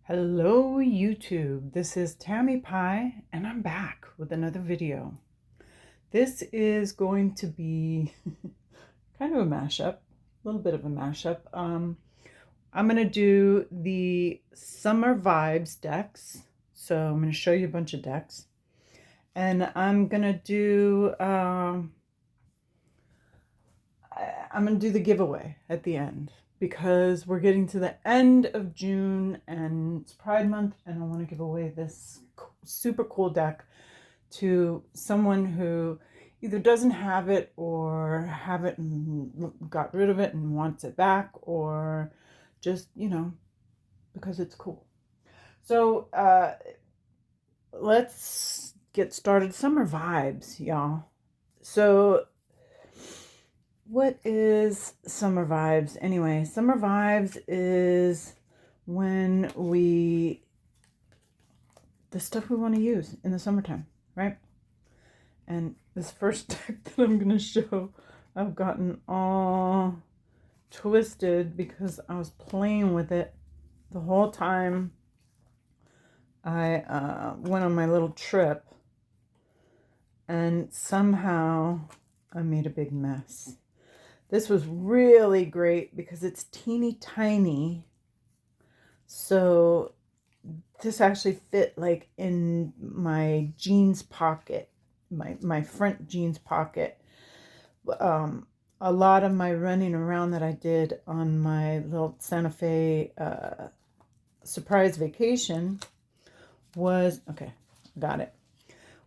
Hello YouTube, this is Tammy Pie and I'm back with another video. This is going to be kind of a mashup, a little bit of a mashup. I'm going to do the Summer Vibes decks. So I'm going to show you a bunch of decks. And I'm going to do the giveaway at the end, because we're getting to the end of June and it's Pride Month, and I want to give away this super cool deck to someone who either doesn't have it or have it and got rid of it and wants it back, or just, because it's cool. So let's get started. Summer vibes, y'all. So what is summer vibes anyway? Summer vibes is when the stuff we want to use in the summertime, right? And this first deck that I'm going to show, I've gotten all twisted because I was playing with it the whole time I went on my little trip, and somehow I made a big mess. This was really great because it's teeny tiny. So this actually fit like in my jeans pocket, my front jeans pocket. A lot of my running around that I did on my little Santa Fe surprise vacation was, okay, got it,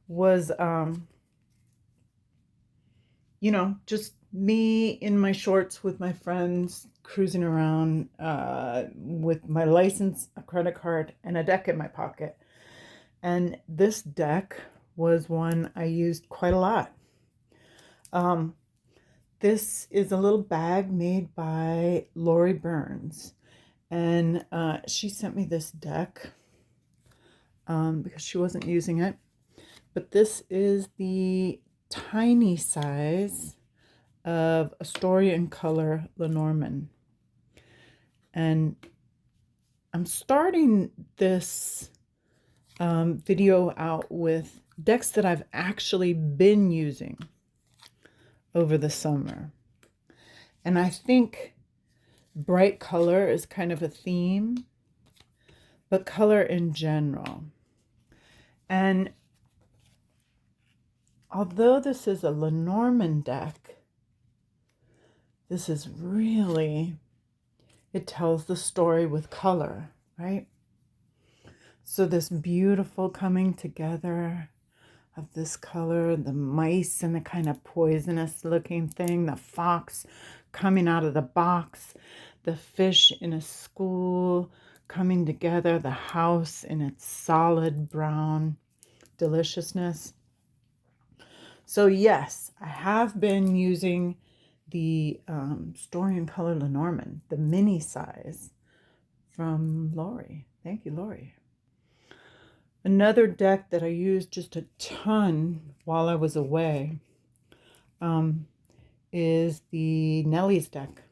was, just me in my shorts with my friends cruising around with my license, a credit card, and a deck in my pocket. And this deck was one I used quite a lot. This is a little bag made by Lori Burns, and she sent me this deck because she wasn't using it. But this is the tiny size of a story in color Lenormand. And I'm starting this video out with decks that I've actually been using over the summer. And I think bright color is kind of a theme, but color in general. And although this is a Lenormand deck, this is really, it tells the story with color, right? So this beautiful coming together of this color, the mice and the kind of poisonous looking thing, the fox coming out of the box, the fish in a school coming together, the house in its solid brown deliciousness. So yes, I have been using the story in color Lenormand, the mini size from Lori. Thank you, Lori. Another deck that I used just a ton while I was away is the Nellie's deck.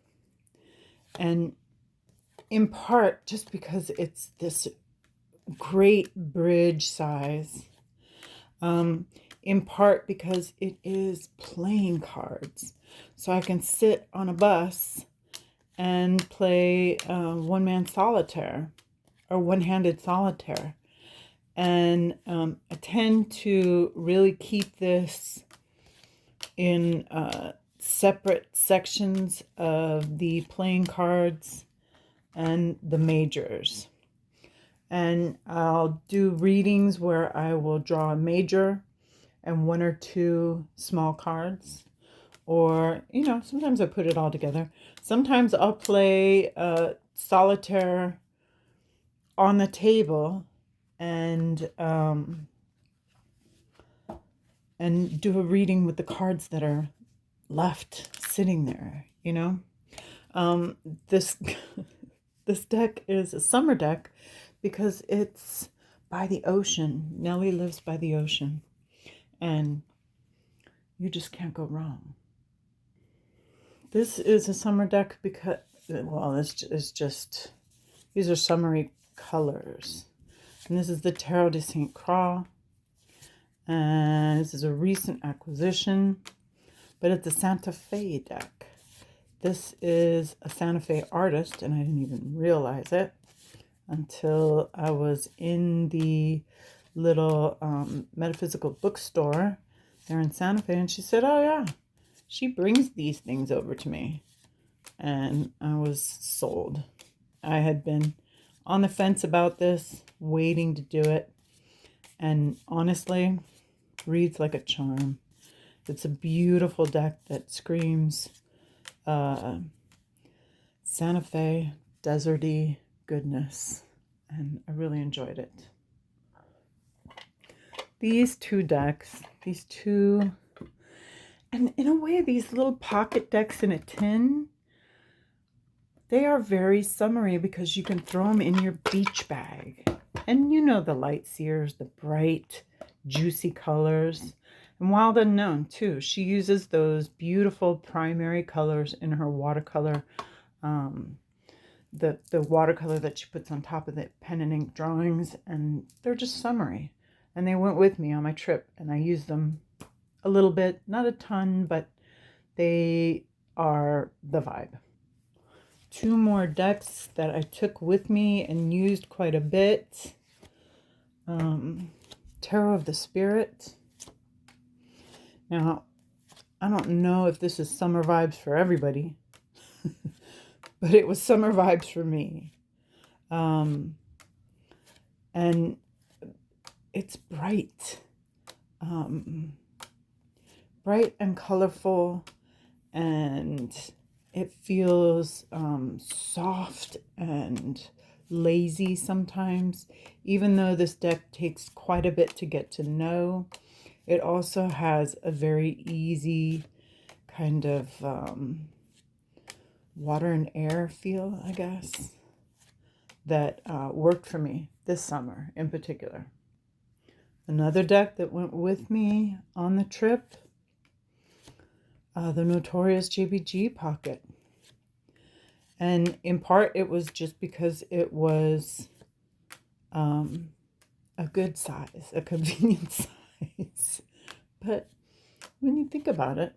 And in part, just because it's this great bridge size, in part because it is playing cards. So I can sit on a bus and play one-man solitaire or one-handed solitaire. And I tend to really keep this in separate sections of the playing cards and the majors. And I'll do readings where I will draw a major and one or two small cards. Or, sometimes I put it all together. Sometimes I'll play solitaire on the table and do a reading with the cards that are left sitting there, This this deck is a summer deck because it's by the ocean. Nellie lives by the ocean, and you just can't go wrong. This is a summer deck because, well, it's just, these are summery colors. And this is the Tarot de St. Croix. And this is a recent acquisition, but it's a Santa Fe deck. This is a Santa Fe artist, and I didn't even realize it until I was in the little metaphysical bookstore there in Santa Fe, and she said, oh yeah, she brings these things over to me. And I was sold. I had been on the fence about this, waiting to do it, and honestly, reads like a charm. It's a beautiful deck that screams Santa Fe, deserty goodness, and I really enjoyed it. These two decks, and in a way, these little pocket decks in a tin, they are very summery because you can throw them in your beach bag. And you know the light Seers, the bright, juicy colors. And Wild Unknown, too. She uses those beautiful primary colors in her watercolor, the watercolor that she puts on top of the pen and ink drawings. And they're just summery. And they went with me on my trip. And I used them a little bit, not a ton, but they are the vibe. Two more decks that I took with me and used quite a bit. Tarot of the Spirit. Now, I don't know if this is summer vibes for everybody, but it was summer vibes for me. And it's bright. Bright and colorful, and it feels soft and lazy sometimes. Even though this deck takes quite a bit to get to know, it also has a very easy kind of water and air feel, I guess, that worked for me this summer in particular. Another deck that went with me on the trip, the Notorious JBG pocket. And in part, it was just because it was a good size, a convenient size. But when you think about it,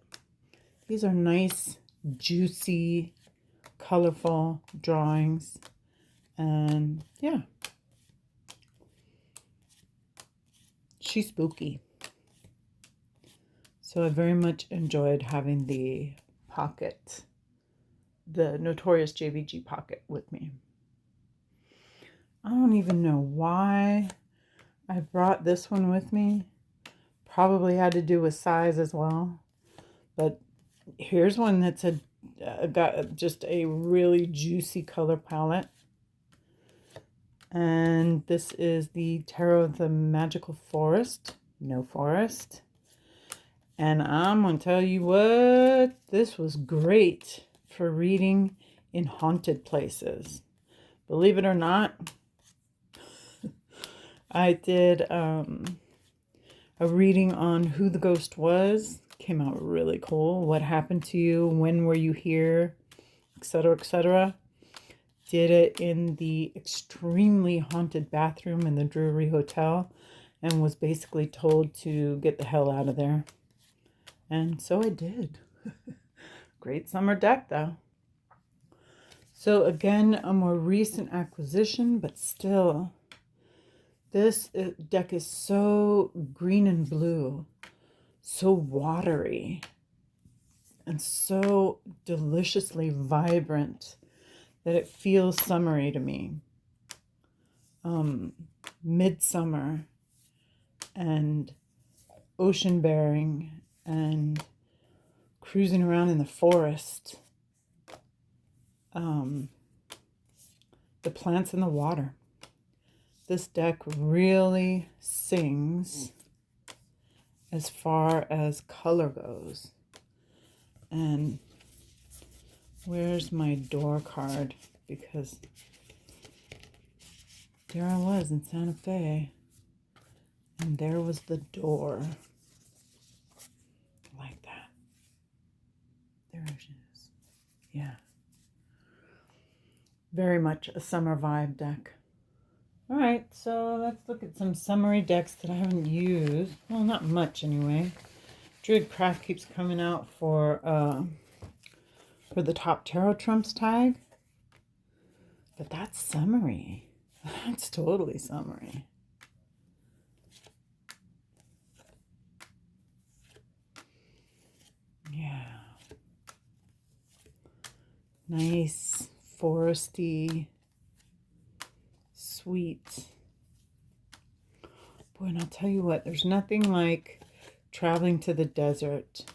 these are nice, juicy, colorful drawings. And yeah, she's spooky. So I very much enjoyed having the pocket, the Notorious JBG pocket with me. I don't even know why I brought this one with me. Probably had to do with size as well. But here's one that's got just a really juicy color palette. And this is the Tarot of the Magical Forest. No forest. And I'm going to tell you what, this was great for reading in haunted places. Believe it or not, I did a reading on who the ghost was. Came out really cool. What happened to you? When were you here? Etc., etc. Did it in the extremely haunted bathroom in the Drury Hotel and was basically told to get the hell out of there. And so I did. Great summer deck, though. So again, a more recent acquisition, but still, this deck is so green and blue, so watery, and so deliciously vibrant that it feels summery to me. Midsummer and ocean bearing and cruising around in the forest. The plants in the water. This deck really sings as far as color goes. And where's my door card? Because there I was in Santa Fe. And there was the door. Like that. There it is. Yeah. Very much a summer vibe deck. All right, so let's look at some summary decks that I haven't used. Well, not much anyway. Druidcraft keeps coming out for the top tarot trumps tag, but that's summary. That's totally summary. Yeah. Nice, foresty, sweet. Boy, and I'll tell you what, there's nothing like traveling to the desert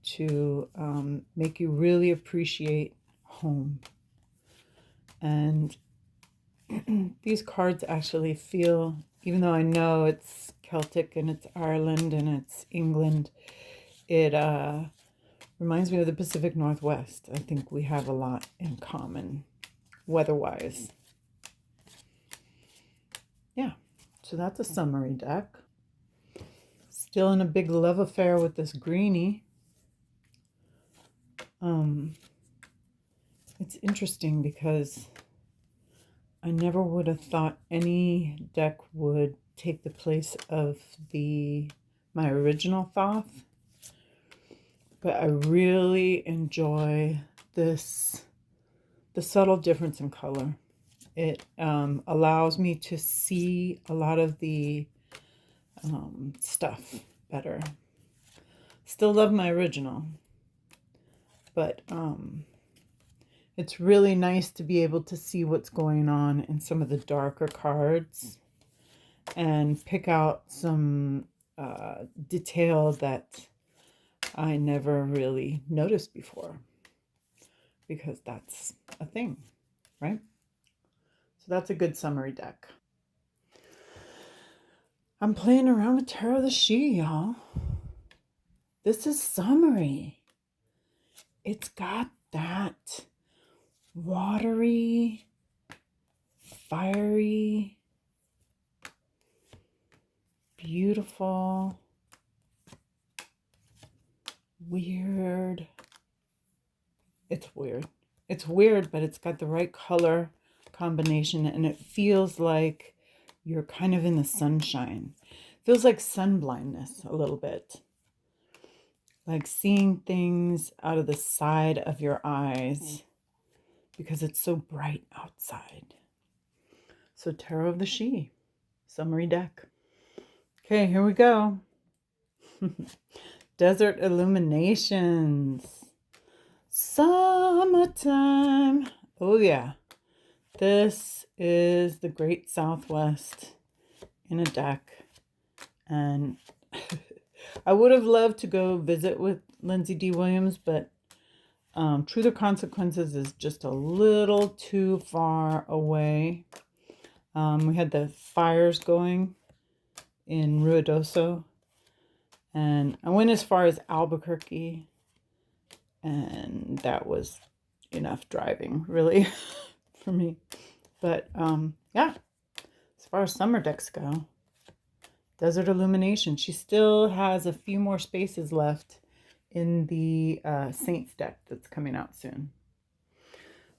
to make you really appreciate home. And these cards actually feel, even though I know it's Celtic and it's Ireland and it's England, it reminds me of the Pacific Northwest. I think we have a lot in common weather-wise. Yeah, so that's a summary deck. Still in a big love affair with this greenie. It's interesting because I never would have thought any deck would take the place of my original Thoth. But I really enjoy the subtle difference in color. It allows me to see a lot of the stuff better. Still love my original, but it's really nice to be able to see what's going on in some of the darker cards and pick out some detail that I never really noticed before, because that's a thing, right? So that's a good summary deck. I'm playing around with Tarot of the Sidhe, y'all. This is summary. It's got that watery, fiery, beautiful, weird. It's weird. It's weird, but it's got the right color combination, and it feels like you're kind of in the sunshine. Feels like sun blindness a little bit. Like seeing things out of the side of your eyes because it's so bright outside. So Tarot of the Sidhe, summary deck. Okay, here we go. Desert Illuminations. Summertime. Oh yeah. This is the Great Southwest in a deck. And I would have loved to go visit with Lindsey D. Williams, but Truth or Consequences is just a little too far away. We had the fires going in Ruidoso, and I went as far as Albuquerque, and that was enough driving, really, for me. But yeah, as far as summer decks go, Desert Illumination. She still has a few more spaces left in the Saints deck that's coming out soon.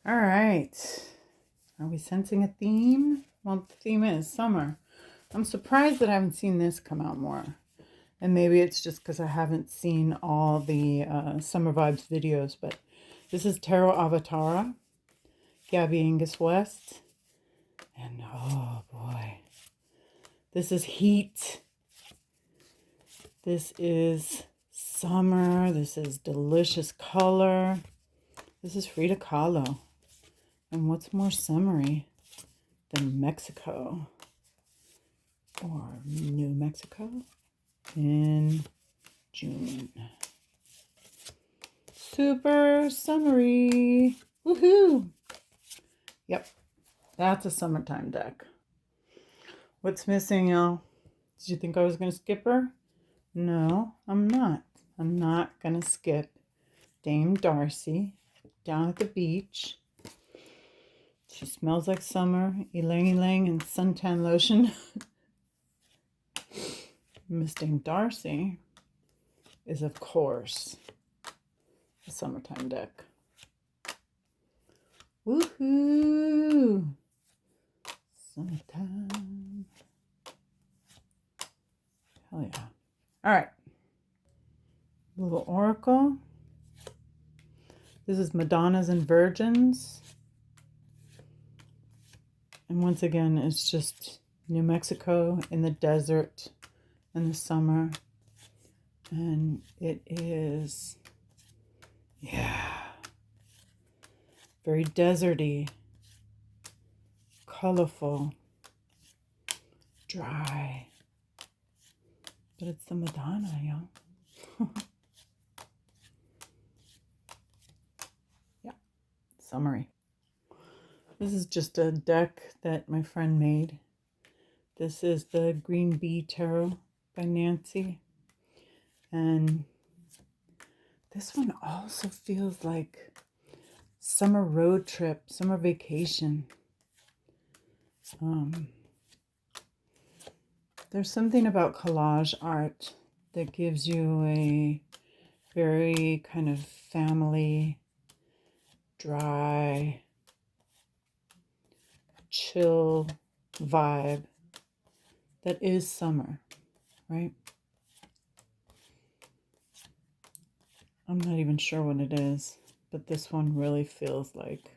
All right. Are we sensing a theme? Well, the theme is summer. I'm surprised that I haven't seen this come out more. And maybe it's just because I haven't seen all the Summer Vibes videos, but this is Tarot Avatara, Gabi Angus-West. And oh boy, this is heat. This is summer. This is delicious color. This is Frieda Kahlo. And what's more summery than Mexico or New Mexico in June? Super summery. Woohoo! Yep, that's a summertime deck. What's missing, y'all? Did you think I was going to skip her? No, I'm not. I'm not going to skip Dame Darcy down at the beach. She smells like summer, ylang-ylang and suntan lotion. Miss Dame Darcy is, of course, a summertime deck. Woohoo! Summertime. Hell yeah. All right. Little oracle. This is Madonnas and Virgins. And once again, it's just New Mexico in the desert in the summer. And it is, yeah, very deserty, colorful, dry. But it's the Madonna, y'all. Yeah, summary. This is just a deck that my friend made. This is the Green Bee Tarot by Nancy. And this one also feels like summer road trip, summer vacation. There's something about collage art that gives you a very kind of family, dry, chill vibe that is summer, right? I'm not even sure what it is, but this one really feels like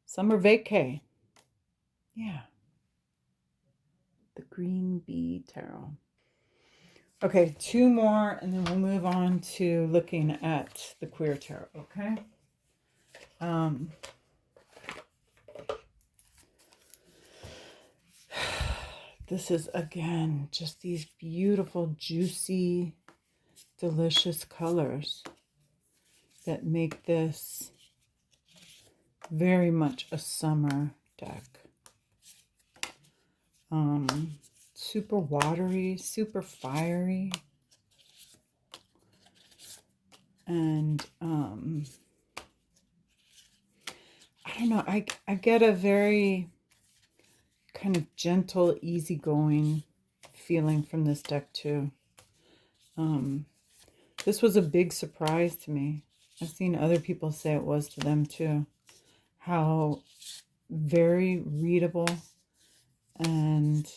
summer vacay. Yeah. The Green Bee Tarot. Okay, 2 more, and then we'll move on to looking at the Queer Tarot, okay? This is, again, just these beautiful, juicy, delicious colors that make this very much a summer deck. Super watery, super fiery. And I don't know, I get a very kind of gentle, easygoing feeling from this deck too. This was a big surprise to me. I've seen other people say it was to them too. How very readable and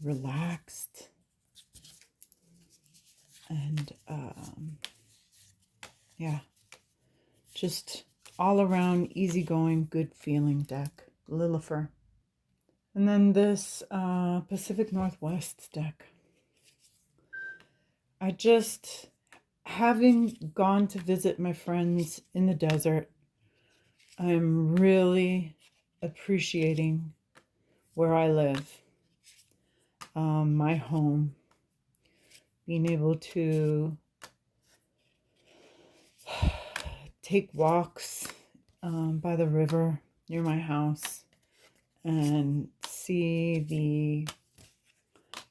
relaxed and yeah, just all around easygoing, good feeling deck. Lilifer. And then this Pacific Northwest deck. I just, having gone to visit my friends in the desert, I'm really appreciating where I live, my home, being able to take walks by the river near my house and see the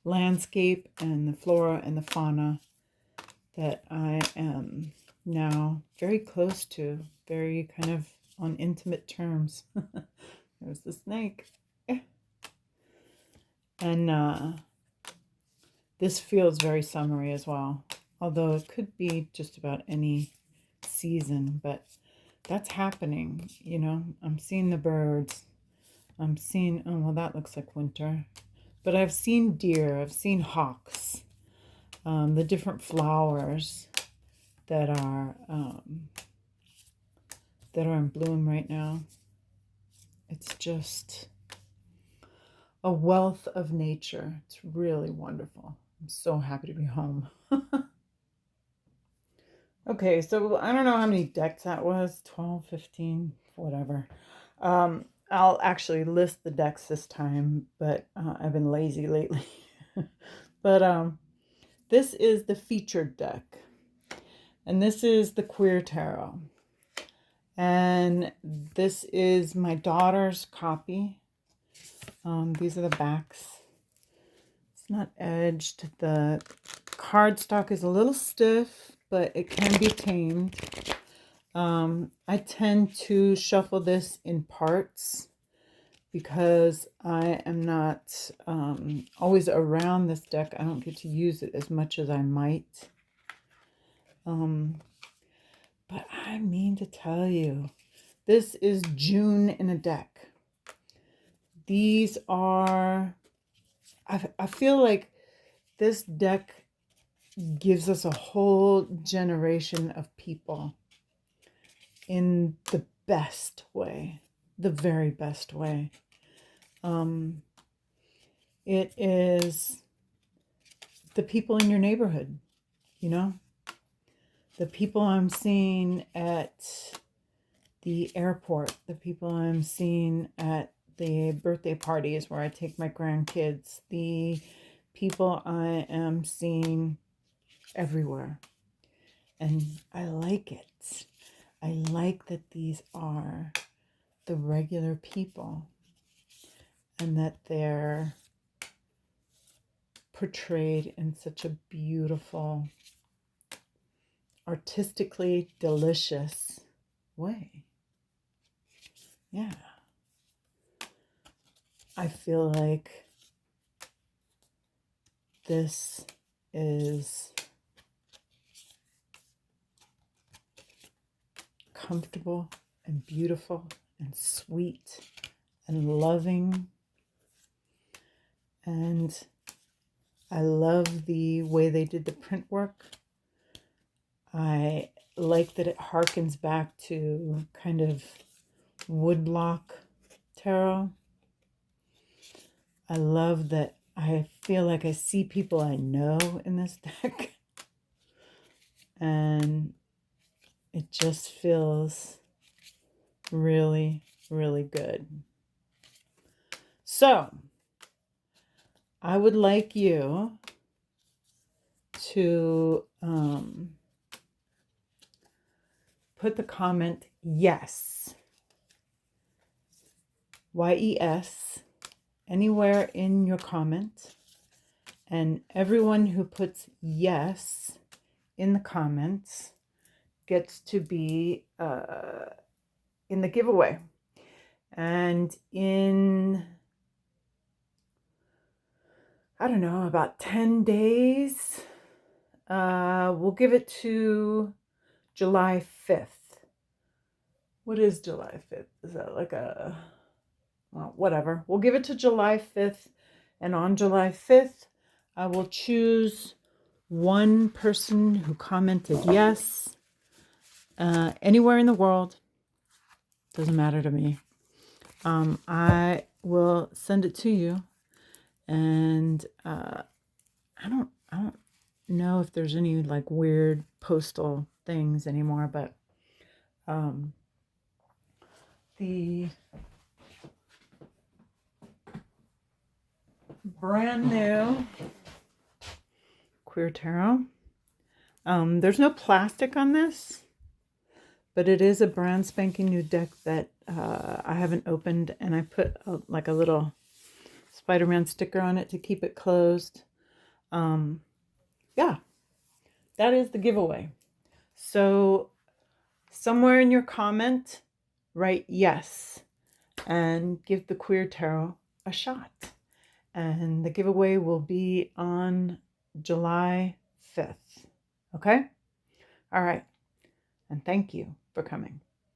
landscape and the flora and the fauna that I am now very close to, very kind of on intimate terms. There's the snake. And this feels very summery as well, although it could be just about any season, but that's happening, you know. I'm seeing the birds. I'm seeing, oh, well, that looks like winter. But I've seen deer, I've seen hawks, the different flowers that are in bloom right now. It's just a wealth of nature. It's really wonderful. I'm so happy to be home. Okay, so I don't know how many decks that was, 12, 15, whatever. I'll actually list the decks this time, but I've been lazy lately. But this is the featured deck, and this is the Queer Tarot. And this is my daughter's copy. These are the backs. It's not edged. The cardstock is a little stiff, but it can be tamed. I tend to shuffle this in parts because I am not always around this deck. I don't get to use it as much as I might. But I mean to tell you, this is June in a deck. These are, I feel like this deck gives us a whole generation of people in the best way, the very best way. It is the people in your neighborhood, you know, the people I'm seeing at the airport, the people I'm seeing at the birthday parties where I take my grandkids, the people I am seeing everywhere. And I like it. I like that these are the regular people and that they're portrayed in such a beautiful, artistically delicious way. Yeah. I feel like this is comfortable and beautiful and sweet and loving. And I love the way they did the print work. I like that it harkens back to kind of woodblock tarot. I love that I feel like I see people I know in this deck. And it just feels really, really good. So, I would like you to put the comment yes, YES, anywhere in your comment. And everyone who puts yes in the comments gets to be in the giveaway. And in, I don't know, about 10 days, we'll give it to July 5th. What is July 5th? Is that like a, well, whatever. We'll give it to July 5th. And on July 5th, I will choose one person who commented yes, anywhere in the world. Doesn't matter to me. I will send it to you. And I don't know if there's any like weird postal things anymore, but the brand new Queer Tarot. There's no plastic on this, but it is a brand spanking new deck that I haven't opened, and I put like a little Spider-Man sticker on it to keep it closed. Yeah, that is the giveaway. So somewhere in your comment, write yes and give the Queer Tarot a shot. And the giveaway will be on July 5th. Okay? All right. And thank you for coming.